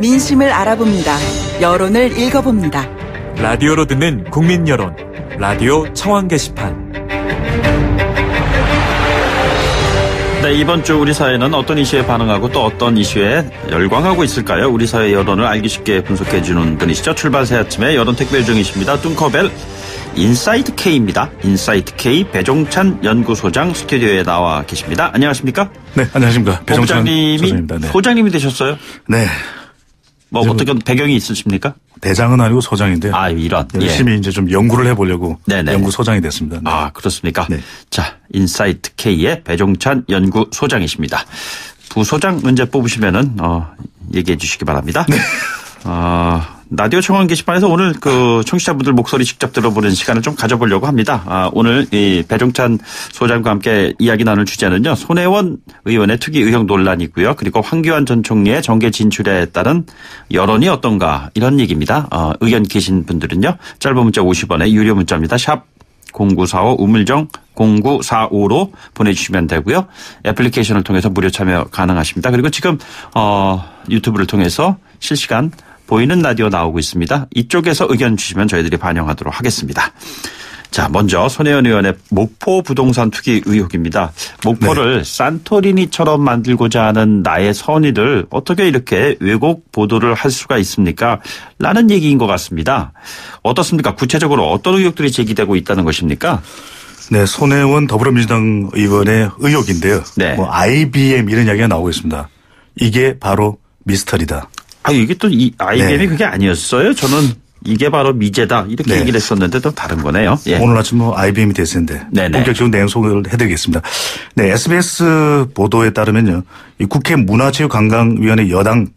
민심을 알아봅니다. 여론을 읽어봅니다. 라디오로 듣는 국민 여론. 라디오 청원 게시판. 네, 이번 주 우리 사회는 어떤 이슈에 반응하고 또 어떤 이슈에 열광하고 있을까요? 우리 사회 여론을 알기 쉽게 분석해주는 분이시죠. 출발 새 아침에 여론 택배 중이십니다. 뚱커벨 인사이트 K입니다. 인사이트 K 배종찬 연구소장 스튜디오에 나와 계십니다. 안녕하십니까? 네, 안녕하십니까. 배종찬 소장입니다. 네. 소장님이 되셨어요? 네. 뭐 어떻게 배경이 있으십니까? 대장은 아니고 소장인데요. 아, 이런. 열심히 이제 좀 연구를 해보려고 네네. 연구소장이 됐습니다. 네. 아, 그렇습니까? 네. 자, 인사이트 K의 배종찬 연구소장이십니다. 부소장 문제 뽑으시면은 얘기해 주시기 바랍니다. 네. 라디오 청원 게시판에서 오늘 그 청취자분들 목소리 직접 들어보는 시간을 좀 가져보려고 합니다. 오늘 이 배종찬 소장과 함께 이야기 나눌 주제는요. 손혜원 의원의 투기 의혹 논란이고요. 그리고 황교안 전 총리의 정계 진출에 따른 여론이 어떤가 이런 얘기입니다. 의견 계신 분들은요. 짧은 문자 50원에 유료 문자입니다. 샵 0945 우물정 0945로 보내주시면 되고요. 애플리케이션을 통해서 무료 참여 가능하십니다. 그리고 지금 유튜브를 통해서 실시간 보이는 라디오 나오고 있습니다. 이쪽에서 의견 주시면 저희들이 반영하도록 하겠습니다. 자, 먼저 손혜원 의원의 목포 부동산 투기 의혹입니다. 목포를 네. 산토리니처럼 만들고자 하는 나의 선의를 어떻게 이렇게 왜곡 보도를 할 수가 있습니까? 라는 얘기인 것 같습니다. 어떻습니까? 구체적으로 어떤 의혹들이 제기되고 있다는 것입니까? 네, 손혜원 더불어민주당 의원의 의혹인데요. 네. 뭐 IBM 이런 이야기가 나오고 있습니다. 이게 바로 미스터리다. 아, 이게 또 이 IBM이 네. 그게 아니었어요? 저는 이게 바로 미제다 이렇게 네. 얘기를 했었는데 또 다른 거네요. 예. 오늘 아침 뭐 IBM이 됐는데 본격적으로 내용 소개를 해드리겠습니다. 네, SBS 보도에 따르면요, 이 국회 문화체육관광위원회 여당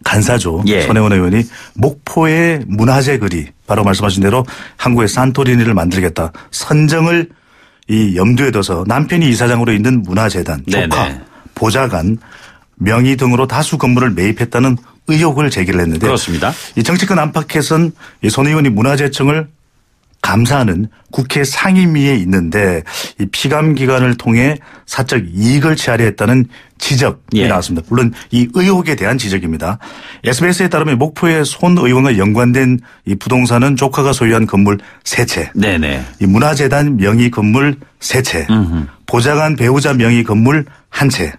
간사죠. 예. 손혜원 의원이 목포의 문화재 거리, 바로 말씀하신 대로 한국의 산토리니를 만들겠다 선정을 이 염두에 둬서 남편이 이사장으로 있는 문화재단, 조카, 네네. 보좌관, 명의 등으로 다수 건물을 매입했다는 의혹을 제기를 했는데 그렇습니다. 이 정치권 안팎에서는 이 손 의원이 문화재청을 감사하는 국회 상임위에 있는데 이 피감 기관을 통해 사적 이익을 취하려 했다는 지적이 나왔습니다. 물론 이 의혹에 대한 지적입니다. SBS에 따르면 목포의 손 의원과 연관된 이 부동산은 조카가 소유한 건물 3채, 네네. 이 문화재단 명의 건물 3채, 보좌관 배우자 명의 건물 1채,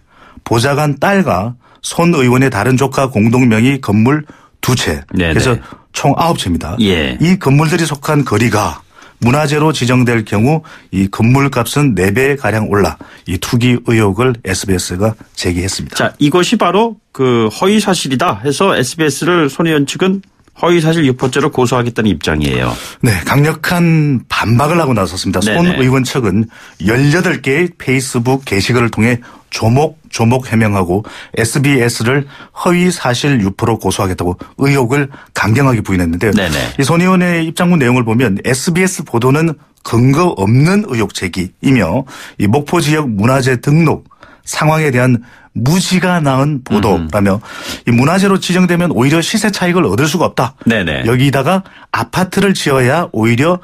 보좌관 딸과 손 의원의 다른 조카 공동 명의 건물 2채. 네네. 그래서 총 9채입니다. 예. 이 건물들이 속한 거리가 문화재로 지정될 경우 이 건물 값은 4배 가량 올라 이 투기 의혹을 SBS가 제기했습니다. 자, 이것이 바로 그 허위 사실이다 해서 SBS를 손 의원 측은 허위사실 유포죄로 고소하겠다는 입장이에요. 네, 강력한 반박을 하고 나섰습니다. 네네. 손 의원 측은 18개의 페이스북 게시글을 통해 조목 해명하고 SBS를 허위사실 유포로 고소하겠다고 의혹을 강경하게 부인했는데요. 네네. 이 손 의원의 입장문 내용을 보면 SBS 보도는 근거 없는 의혹 제기이며 이 목포 지역 문화재 등록 상황에 대한 무지가 나은 보도라며 이 문화재로 지정되면 오히려 시세 차익을 얻을 수가 없다. 네네. 여기다가 아파트를 지어야 오히려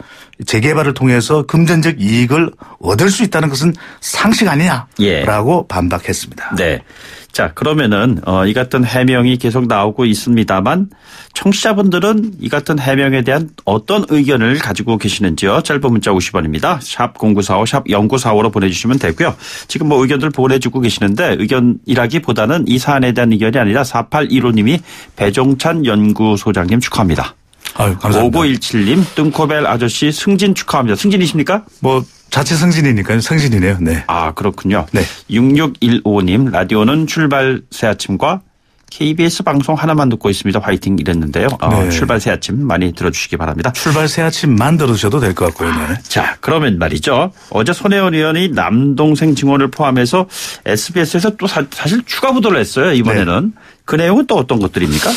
재개발을 통해서 금전적 이익을 얻을 수 있다는 것은 상식 아니냐라고 반박했습니다. 네. 자, 그러면은 이 같은 해명이 계속 나오고 있습니다만 청취자분들은 이 같은 해명에 대한 어떤 의견을 가지고 계시는지요? 짧은 문자 50원입니다. 샵 0945 샵 0945로 보내주시면 되고요. 지금 뭐 의견들 보내주고 계시는데 의견이라기보다는 이 사안에 대한 의견이 아니라 4815님이 배종찬 연구소장님 축하합니다. 아유, 감사합니다. 5917님 뚱코벨 아저씨 승진 축하합니다. 승진이십니까? 뭐 자체 승진이니까요. 승진이네요. 네. 아, 그렇군요. 네. 6615님 라디오는 출발 새아침과 KBS 방송 하나만 듣고 있습니다. 화이팅 이랬는데요. 네. 출발 새아침 많이 들어주시기 바랍니다. 출발 새아침만 들으셔도 될 것 같고요. 네. 자, 그러면 말이죠. 어제 손혜원 의원이 남동생 증언을 포함해서 SBS에서 또 사실 추가 보도를 했어요. 이번에는. 네. 그 내용은 또 어떤 것들입니까?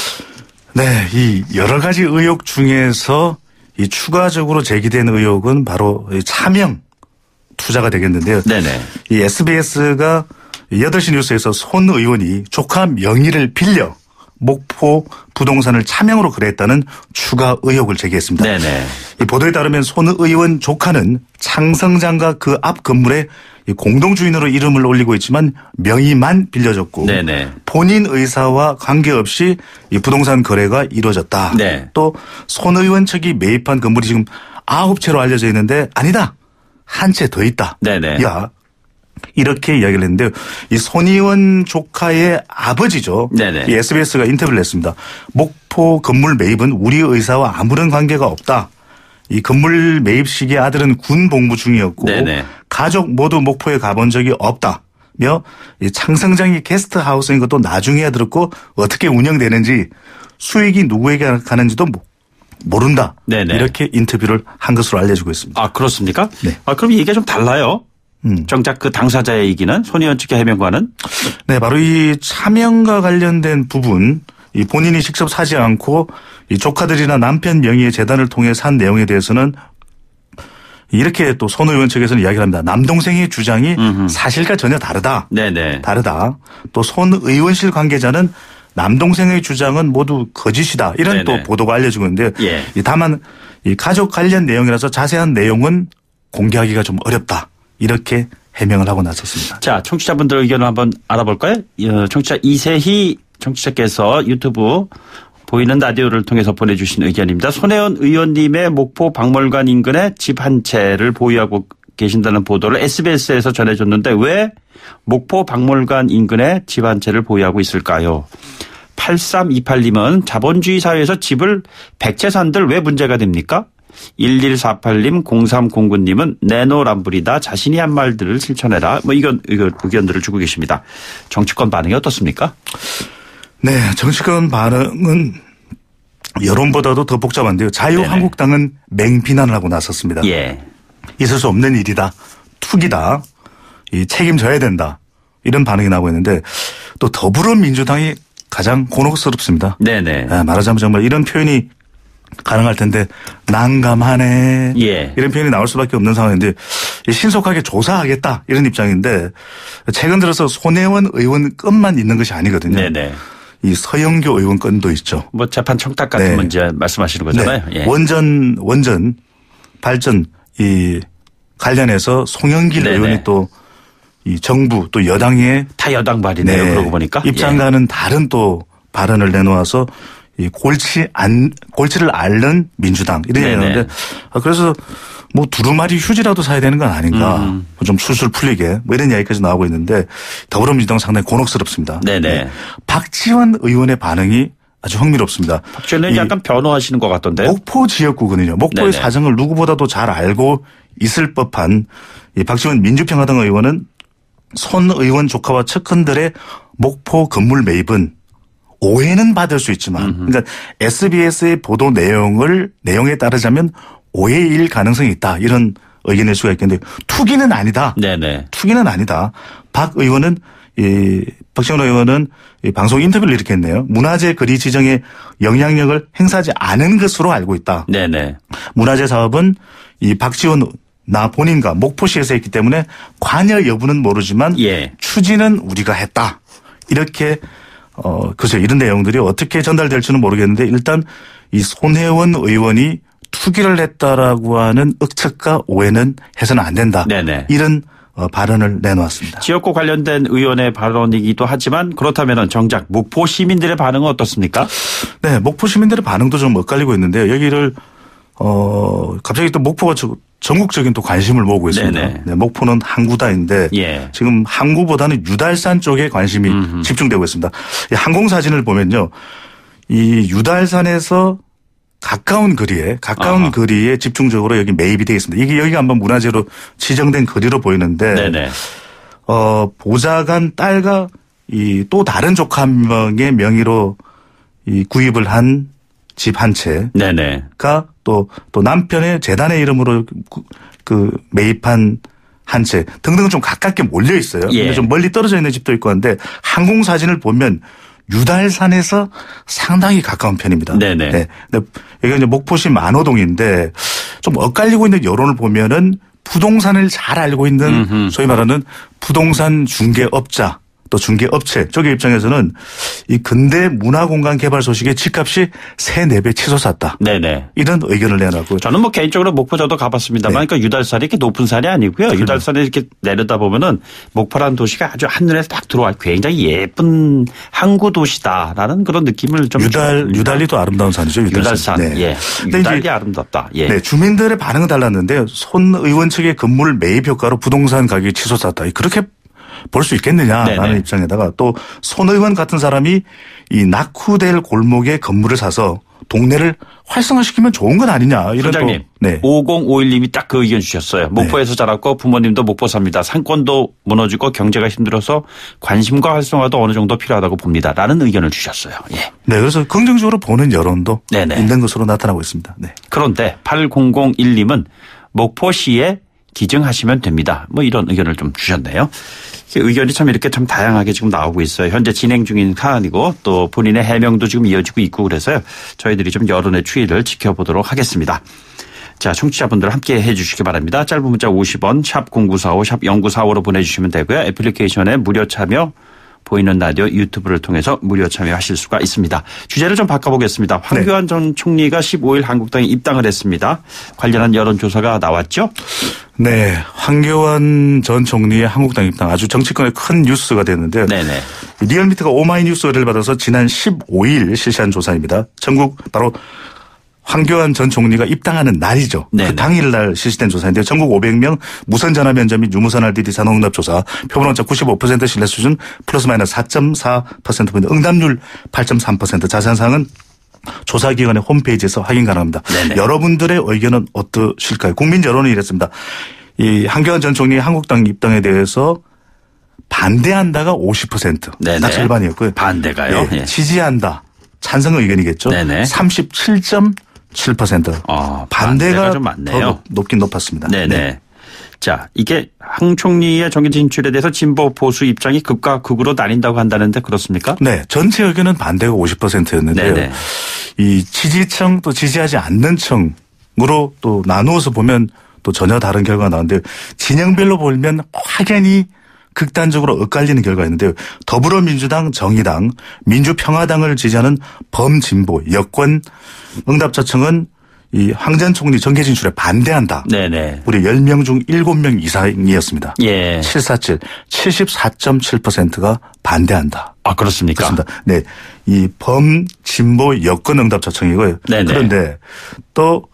네. 이 여러 가지 의혹 중에서 이 추가적으로 제기된 의혹은 바로 차명 투자가 되겠는데요. 네네. 이 SBS가 8시 뉴스에서 손 의원이 조카 명의를 빌려 목포 부동산을 차명으로 거래했다는 추가 의혹을 제기했습니다. 네네. 이 보도에 따르면 손 의원 조카는 창성장과 그 앞 건물에 공동주인으로 이름을 올리고 있지만 명의만 빌려줬고 네네. 본인 의사와 관계없이 이 부동산 거래가 이루어졌다. 네. 또 손 의원 측이 매입한 건물이 지금 9채로 알려져 있는데 아니다. 한 채 더 있다. 네네. 야. 이렇게 이야기를 했는데요. 이 손 의원 조카의 아버지죠. 네네. 이 SBS가 인터뷰를 했습니다. 목포 건물 매입은 우리 의사와 아무런 관계가 없다. 이 건물 매입 시기에 아들은 군 복무 중이었고 네네. 가족 모두 목포에 가본 적이 없다며 이 창성장이 게스트하우스인 것도 나중에야 들었고 어떻게 운영되는지 수익이 누구에게 가는지도 모른다. 네네. 이렇게 인터뷰를 한 것으로 알려지고 있습니다. 아, 그렇습니까? 네. 아, 그럼 얘기가 좀 달라요. 정작 그 당사자의 얘기는 손 의원 측의 해명과는? 네, 바로 이 차명과 관련된 부분, 이 본인이 직접 사지 않고 이 조카들이나 남편 명의의 재단을 통해 산 내용에 대해서는 이렇게 또 손 의원 측에서는 이야기를 합니다. 남동생의 주장이 사실과 전혀 다르다. 네네. 다르다. 또 손 의원실 관계자는 남동생의 주장은 모두 거짓이다. 이런 네네. 또 보도가 알려지고 있는데 예. 다만 이 가족 관련 내용이라서 자세한 내용은 공개하기가 좀 어렵다. 이렇게 해명을 하고 나섰습니다. 자, 청취자분들 의견을 한번 알아볼까요? 청취자 이세희 청취자께서 유튜브 보이는 라디오를 통해서 보내주신 의견입니다. 손혜원 의원님의 목포 박물관 인근에 집 한 채를 보유하고 계신다는 보도를 SBS에서 전해줬는데 왜 목포 박물관 인근에 집 한 채를 보유하고 있을까요? 8328님은 자본주의 사회에서 집을 100채 산들 왜 문제가 됩니까? 1148님, 0309님은 내노란불이다. 자신이 한 말들을 실천해라. 뭐 이건 의견들을 주고 계십니다. 정치권 반응이 어떻습니까? 네, 정치권 반응은 여론보다도 더 복잡한데요. 자유한국당은 맹비난을 하고 나섰습니다. 예. 있을 수 없는 일이다. 투기다. 이 책임져야 된다. 이런 반응이 나오고 있는데 또 더불어민주당이 가장 곤혹스럽습니다. 네네. 말하자면 정말 이런 표현이 가능할 텐데 난감하네. 예. 이런 표현이 나올 수밖에 없는 상황인데 신속하게 조사하겠다 이런 입장인데 최근 들어서 손혜원 의원 건만 있는 것이 아니거든요. 네네. 이 서영교 의원 건도 있죠. 뭐 재판 청탁 같은 네. 문제 말씀하시는 거잖아요. 네. 예. 원전 발전 이 관련해서 송영길 네네. 의원이 또 이 정부 또 여당의 다 여당 발이네요. 그러고 보니까. 입장과는 다른 또 발언을 내놓아서 이 골치를 앓는 민주당 이런 얘기하는데 그래서 뭐 두루마리 휴지라도 사야 되는 건 아닌가 좀 술술 풀리게 뭐 이런 이야기까지 나오고 있는데 더불어민주당 상당히 곤혹스럽습니다. 네네. 박지원 의원의 반응이 아주 흥미롭습니다. 박지원 의원이 약간 변호하시는 것 같던데요. 목포 지역구거든요. 목포의 네네. 사정을 누구보다도 잘 알고 있을 법한 이 박지원 민주평화당 의원은 손 의원 조카와 측근들의 목포 건물 매입은 오해는 받을 수 있지만 그러니까 SBS의 보도 내용에 따르자면 오해일 가능성이 있다. 이런 의견일 수가 있겠는데 투기는 아니다. 네네. 투기는 아니다. 박지원 의원은 이 방송 인터뷰를 이렇게 했네요. 문화재 거리 지정에 영향력을 행사하지 않은 것으로 알고 있다. 네네. 문화재 사업은 이 박지원 나 본인과 목포시에서 했기 때문에 관여 여부는 모르지만 예. 추진은 우리가 했다. 이렇게 글쎄요. 이런 내용들이 어떻게 전달될지는 모르겠는데 일단 이 손혜원 의원이 투기를 했다라고 하는 억측과 오해는 해서는 안 된다. 네네. 이런 발언을 내놓았습니다. 지역구 관련된 의원의 발언이기도 하지만 그렇다면 정작 목포 시민들의 반응은 어떻습니까? 네. 목포 시민들의 반응도 좀 엇갈리고 있는데요. 여기를 갑자기 또 목포가 전국적인 또 관심을 모으고 있습니다. 네, 목포는 항구다인데 예. 지금 항구보다는 유달산 쪽에 관심이 집중되고 있습니다. 이 항공사진을 보면요. 이 유달산에서 가까운 거리에 집중적으로 여기 매입이 되어 있습니다. 이게 여기가 한번 문화재로 지정된 거리로 보이는데 네네. 보좌관 딸과 이 또 다른 조카 한 명의 명의로 이 구입을 한 집 한 채가 또 남편의 재단의 이름으로 그 매입한 한 채 등등은 좀 가깝게 몰려 있어요. 예. 근데 좀 멀리 떨어져 있는 집도 있고 한데 항공 사진을 보면 유달산에서 상당히 가까운 편입니다. 네네. 네. 여기가 이제 목포시 만호동인데 좀 엇갈리고 있는 여론을 보면은 부동산을 잘 알고 있는 소위 말하는 부동산 중개업자 또 중개업체 쪽의 입장에서는 이 근대 문화공간 개발 소식에 집값이 3-4배 치솟았다. 네네. 이런 의견을 내놨고. 저는 뭐 개인적으로 목포 저도 가봤습니다만 네. 그러니까 유달산이 이렇게 높은 산이 아니고요. 그렇죠. 유달산에 이렇게 내려다 보면은 목포라는 도시가 아주 한눈에 딱 들어와 굉장히 예쁜 항구 도시다라는 그런 느낌을 좀 유달리도 아름다운 산이죠. 유달산. 네. 예. 유달리 아름답다. 예. 네. 주민들의 반응은 달랐는데 손 의원 측의 건물 매입 효과로 부동산 가격이 치솟았다. 그렇게 볼 수 있겠느냐라는 네네. 입장에다가 또 손 의원 같은 사람이 이 낙후될 골목에 건물을 사서 동네를 활성화시키면 좋은 건 아니냐. 이런 선장님. 또. 네. 5051님이 딱 그 의견 주셨어요. 목포에서 자랐고 부모님도 목포 삽니다. 상권도 무너지고 경제가 힘들어서 관심과 활성화도 어느 정도 필요하다고 봅니다. 라는 의견을 주셨어요. 예. 네. 그래서 긍정적으로 보는 여론도 네네. 있는 것으로 나타나고 있습니다. 네. 그런데 8001님은 목포시에 기증하시면 됩니다. 뭐 이런 의견을 좀 주셨네요. 의견이 참 이렇게 참 다양하게 지금 나오고 있어요. 현재 진행 중인 사안이고 또 본인의 해명도 지금 이어지고 있고 그래서요. 저희들이 좀 여론의 추이를 지켜보도록 하겠습니다. 자, 청취자분들 함께 해 주시기 바랍니다. 짧은 문자 50원, 샵 0945, 샵 0945로 보내주시면 되고요. 애플리케이션에 무료 참여, 보이는 라디오 유튜브를 통해서 무료 참여하실 수가 있습니다. 주제를 좀 바꿔보겠습니다. 황교안 전 총리가 15일 한국당에 입당을 했습니다. 관련한 여론조사가 나왔죠? 네. 황교안 전 총리의 한국당 입당 아주 정치권의 큰 뉴스가 됐는데요. 네네. 리얼미터가 오마이뉴스를 받아서 지난 15일 실시한 조사입니다. 전국 바로 황교안 전 총리가 입당하는 날이죠. 네네. 그 당일날 실시된 조사인데요. 전국 500명 무선 전화 면접 및 유무선 RDD 산업응답 조사 표본 오차 95% 신뢰 수준 플러스 마이너스 4.4%포인트 응답률 8.3% 자세한 사항은 조사기관의 홈페이지에서 확인 가능합니다. 네네. 여러분들의 의견은 어떠실까요? 국민 여론은 이랬습니다. 이 황교안 전 총리 한국당 입당에 대해서 반대한다가 50%. 네네. 딱 절반이었고요. 반대가요? 네. 예. 지지한다. 찬성 의견이겠죠. 네네. 37.7%. 반대가 좀 많네요. 더 높긴 높았습니다. 네네. 네. 자, 이게 황 총리의 정계 진출에 대해서 진보 보수 입장이 극과 극으로 나뉜다고 한다는데 그렇습니까? 네. 전체 의견은 반대가 50%였는데요. 네네. 이 지지층 또 지지하지 않는 층으로 또 나누어서 보면 또 전혀 다른 결과가 나오는데 진영별로 보면 확연히 극단적으로 엇갈리는 결과가 있는데요. 더불어민주당, 정의당, 민주평화당을 지지하는 범진보, 여권 응답자층은 이 황 전 총리 정계 진출에 반대한다. 네네. 우리 10명 중 7명 이상이었습니다. 예. 747, 74.7%가 반대한다. 아, 그렇습니까? 그렇습니다. 네. 이 범진보 여권 응답자층이고요. 네네. 그런데 또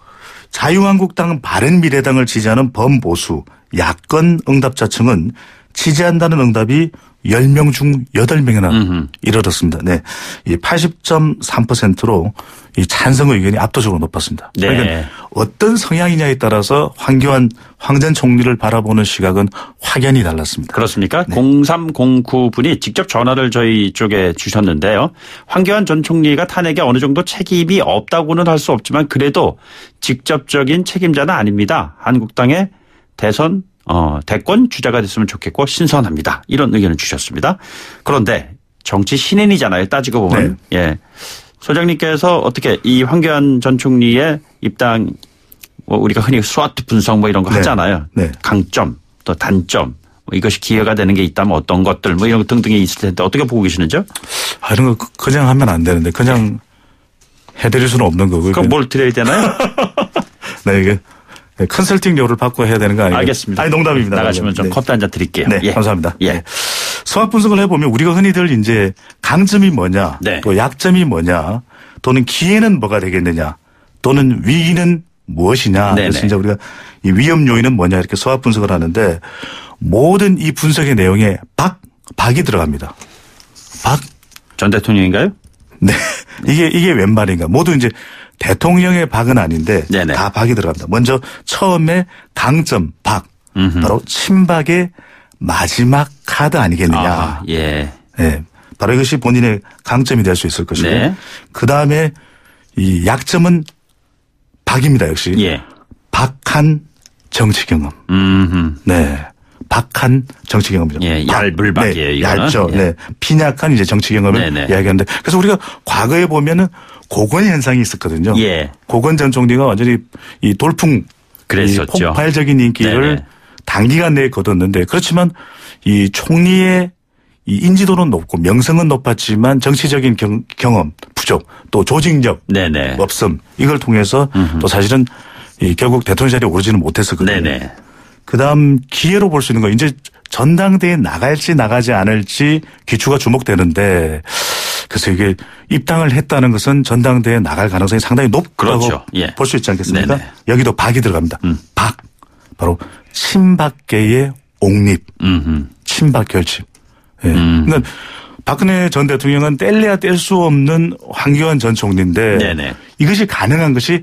자유한국당 바른미래당을 지지하는 범보수 야권 응답자층은 지지한다는 응답이 10명 중 8명이나 이르렀습니다. 네. 이 80.3%로 이 찬성 의견이 압도적으로 높았습니다. 네. 그러니까 어떤 성향이냐에 따라서 황 전 총리를 바라보는 시각은 확연히 달랐습니다. 그렇습니까? 0309분이 직접 전화를 저희 쪽에 주셨는데요. 황교안 전 총리가 탄핵에 어느 정도 책임이 없다고는 할 수 없지만 그래도 직접적인 책임자는 아닙니다. 한국당의 대권 주자가 됐으면 좋겠고 신선합니다. 이런 의견을 주셨습니다. 그런데 정치 신인이잖아요. 따지고 보면. 네. 예. 소장님께서 어떻게 이 황교안 전 총리의 입당 뭐 우리가 흔히 스와트 분석 뭐 이런 거 네. 하잖아요. 네. 강점 또 단점 뭐 이것이 기회가 되는 게 있다면 어떤 것들 뭐 이런 거 등등이 있을 텐데 어떻게 보고 계시는지요? 아, 이런 거 그냥 하면 안 되는데 그냥 해드릴 수는 없는 거고요. 그럼 뭘 드려야 되나요? 네, 이게 컨설팅료를 받고 해야 되는 거 아니에요? 알겠습니다. 아니, 농담입니다. 나가시면 좀 네. 커피 한 잔 드릴게요. 네, 예. 감사합니다. 예. 네. 성악 분석을 해보면 우리가 흔히들 이제 강점이 뭐냐, 네. 또 약점이 뭐냐, 또는 기회는 뭐가 되겠느냐, 또는 위기는 무엇이냐. 네네. 그래서 이제 우리가 이 위험 요인은 뭐냐 이렇게 성악 분석을 하는데 모든 이 분석의 내용에 박이 들어갑니다. 박. 전 대통령인가요? 네. 이게 웬 말인가. 모두 이제 대통령의 박은 아닌데 네네. 다 박이 들어갑니다. 먼저 처음에 강점 박. 바로 친박의 마지막 카드 아니겠느냐. 아, 예. 네. 바로 이것이 본인의 강점이 될 수 있을 것이고. 네. 그다음에 이 약점은 박입니다. 역시. 예. 박한 정치 경험. 네. 박한 정치 경험이죠. 예, 얄불박이에요, 네, 이거는. 얇죠. 예. 네. 빈약한 이제 정치 경험을 네네. 이야기하는데 그래서 우리가 과거에 보면은 고건 현상이 있었거든요. 예. 고건 전 총리가 완전히 이 돌풍 그랬었죠. 이 폭발적인 인기를 네네. 단기간 내에 거뒀는데 그렇지만 이 총리의 이 인지도는 높고 명성은 높았지만 정치적인 경험 부족 또 조직력 네네. 없음 이걸 통해서 또 사실은 결국 대통령 자리에 오르지는 못했었거든요. 네네. 그다음 기회로 볼 수 있는 거 이제 전당대회에 나갈지 나가지 않을지 귀추가 주목되는데 그래서 이게 입당을 했다는 것은 전당대회에 나갈 가능성이 상당히 높다고 그렇죠. 예. 볼 수 있지 않겠습니까? 네네. 여기도 박이 들어갑니다. 박. 바로 친박계의 옹립. 친박 결집. 예. 그러니까 박근혜 전 대통령은 뗄래야 뗄 수 없는 황교안 전 총리인데 네네. 이것이 가능한 것이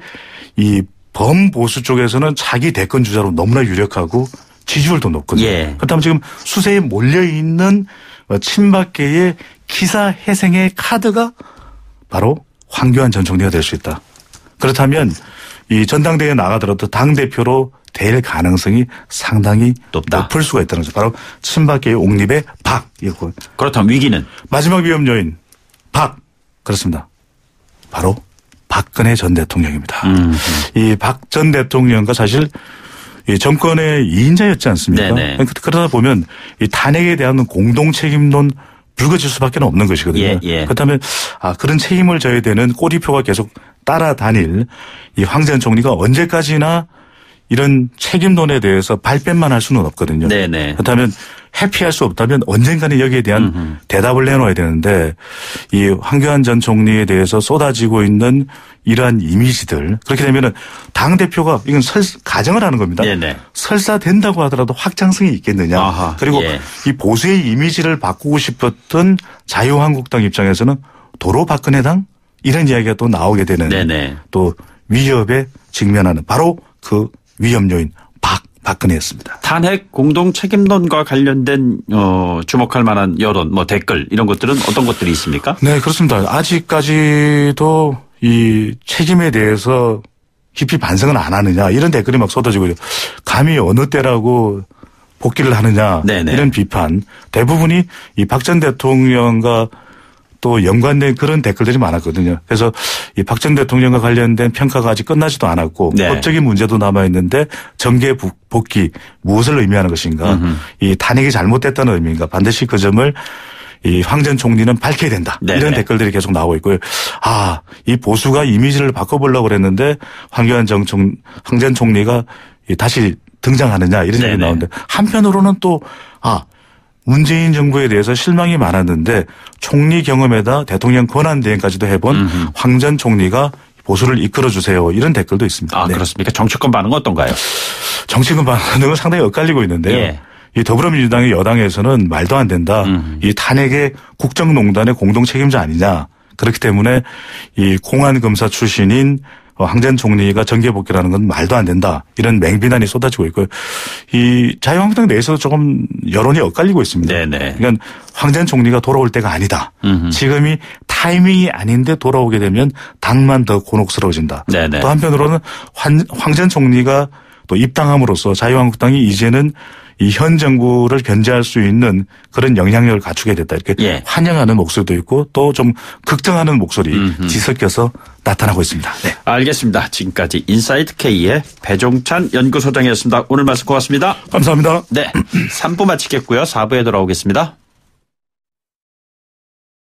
이 범보수 쪽에서는 자기 대권 주자로 너무나 유력하고 지지율도 높거든요. 예. 그렇다면 지금 수세에 몰려있는 친박계의 기사 회생의 카드가 바로 황교안 전 총리가 될 수 있다. 그렇다면 이 전당대회에 나가더라도 당대표로 될 가능성이 상당히 높을 수가 있다는 거죠. 바로 친박계의 옹립의 박. 그렇다면 위기는? 마지막 위험 요인 박. 그렇습니다. 바로 박근혜 전 대통령입니다. 이 박 전 대통령과 사실 이 정권의 2인자였지 않습니까? 네네. 그러다 보면 이 탄핵에 대한 공동 책임론 불거질 수밖에 없는 것이거든요. 예, 예. 그렇다면 그런 책임을 져야 되는 꼬리표가 계속 따라다닐 이 황 전 총리가 언제까지나 이런 책임론에 대해서 발뺌만 할 수는 없거든요. 네네. 그렇다면 회피할 수 없다면 언젠가는 여기에 대한 대답을 내놓아야 되는데 이 황교안 전 총리에 대해서 쏟아지고 있는 이러한 이미지들 그렇게 되면은 당대표가 이건 가정을 하는 겁니다. 네네. 설사 된다고 하더라도 확장성이 있겠느냐. 아하, 그리고 예. 이 보수의 이미지를 바꾸고 싶었던 자유한국당 입장에서는 도로 박근혜당 이런 이야기가 또 나오게 되는 네네. 또 위협에 직면하는 바로 그 위험 요인 박근혜였습니다. 탄핵 공동 책임론과 관련된 주목할 만한 여론, 댓글 이런 것들은 어떤 것들이 있습니까? 네, 그렇습니다. 아직까지도 이 책임에 대해서 깊이 반성은 안 하느냐 이런 댓글이 막 쏟아지고 감히 어느 때라고 복귀를 하느냐 네네. 이런 비판 대부분이 이 박 전 대통령과 또 연관된 그런 댓글들이 많았거든요. 그래서 이 박 전 대통령과 관련된 평가가 아직 끝나지도 않았고 네. 법적인 문제도 남아있는데 정계 복귀 무엇을 의미하는 것인가 이 탄핵이 잘못됐다는 의미인가 반드시 그 점을 이 황 전 총리는 밝혀야 된다. 네네. 이런 댓글들이 계속 나오고 있고요. 이 보수가 이미지를 바꿔보려고 그랬는데 황 전 총리가 다시 등장하느냐 이런 얘기 나오는데 한편으로는 또 문재인 정부에 대해서 실망이 많았는데 총리 경험에다 대통령 권한 대행까지도 해본 황 전 총리가 보수를 이끌어주세요. 이런 댓글도 있습니다. 네. 그렇습니까? 정치권 반응은 어떤가요? 정치권 반응은 상당히 엇갈리고 있는데요. 예. 이 더불어민주당의 여당에서는 말도 안 된다. 이 탄핵의 국정농단의 공동 책임자 아니냐. 그렇기 때문에 이 공안검사 출신인 황 전 총리가 정계 복귀라는 건 말도 안 된다. 이런 맹비난이 쏟아지고 있고요. 이 자유한국당 내에서도 조금 여론이 엇갈리고 있습니다. 네네. 그러니까 황 전 총리가 돌아올 때가 아니다. 지금이 타이밍이 아닌데 돌아오게 되면 당만 더 곤혹스러워진다. 네네. 또 한편으로는 황 전 총리가 또 입당함으로써 자유한국당이 이제는 이 현 정부를 견제할 수 있는 그런 영향력을 갖추게 됐다. 이렇게 예. 환영하는 목소리도 있고 또 좀 걱정하는 목소리 뒤섞여서 나타나고 있습니다. 네. 알겠습니다. 지금까지 인사이드 K의 배종찬 연구소장이었습니다. 오늘 말씀 고맙습니다. 감사합니다. 네. 3부 마치겠고요. 4부에 돌아오겠습니다.